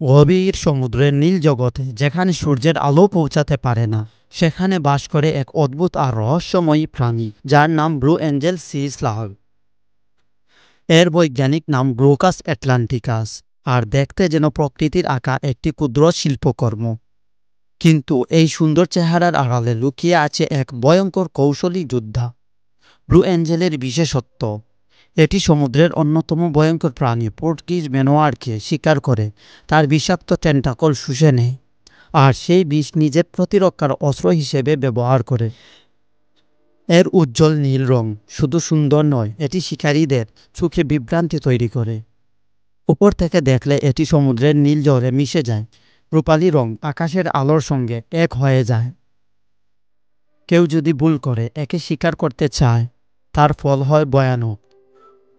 গভীর সমুদ্রের নীল জগতে যেখানে সূর্যের আলো পৌঁছাতে পারে না, সেখানে বাস করে এক অদ্ভুত আর রহস্যময়ী প্রাণী যার নাম ব্লু এঞ্জেল সি স্লাগ। এর বৈজ্ঞানিক নাম গ্লোকাস অ্যাটলান্টিকাস, আর দেখতে যেন প্রকৃতির আঁকা একটি ক্ষুদ্র শিল্পকর্ম। কিন্তু এই সুন্দর চেহারার আড়ালে লুকিয়ে আছে এক ভয়ঙ্কর কৌশলী যোদ্ধা। ব্লু এঞ্জেলের বিশেষত্ব, এটি সমুদ্রের অন্যতম ভয়ঙ্কর প্রাণী পর্তুগিজ মেনোয়ারকে শিকার করে তার বিষাক্ত টেন্টাকল শুষে নেয়, আর সেই বিষ নিজের প্রতিরক্ষার অস্ত্র হিসেবে ব্যবহার করে। এর উজ্জ্বল নীল রং শুধু সুন্দর নয়, এটি শিকারীদের চোখে বিভ্রান্তি তৈরি করে। উপর থেকে দেখলে এটি সমুদ্রের নীল জলে মিশে যায়, রূপালি রং আকাশের আলোর সঙ্গে এক হয়ে যায়। কেউ যদি ভুল করে একে শিকার করতে চায়, তার ফল হয় ভয়ানক।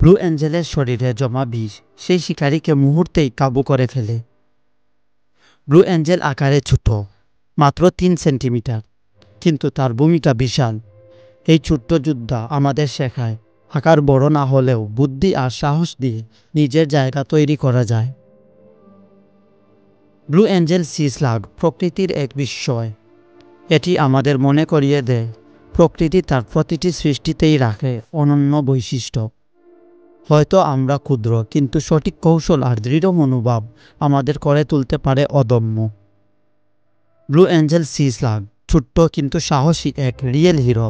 ব্লু এঞ্জেলের শরীরে জমা বিষ সেই শিকারীকে মুহূর্তেই কাবু করে ফেলে। ব্লু এঞ্জেল আকারে ছোট, মাত্র 3 সেন্টিমিটার, কিন্তু তার ভূমিকা বিশাল। এই ছোট্ট যোদ্ধা আমাদের শেখায়, আকার বড় না হলেও বুদ্ধি আর সাহস দিয়ে নিজের জায়গা তৈরি করা যায়। ব্লু এঞ্জেল সি স্লাগ প্রকৃতির এক বিস্ময়। এটি আমাদের মনে করিয়ে দেয়, প্রকৃতি তার প্রতিটি সৃষ্টিতেই রাখে অনন্য বৈশিষ্ট্য। হয়তো আমরা ক্ষুদ্র, কিন্তু সঠিক কৌশল আর দৃঢ় মনোভাব আমাদের করে তুলতে পারে অদম্য। ব্লু এঞ্জেল সি স্লাগ ছোট্ট কিন্তু সাহসী এক রিয়েল হিরো।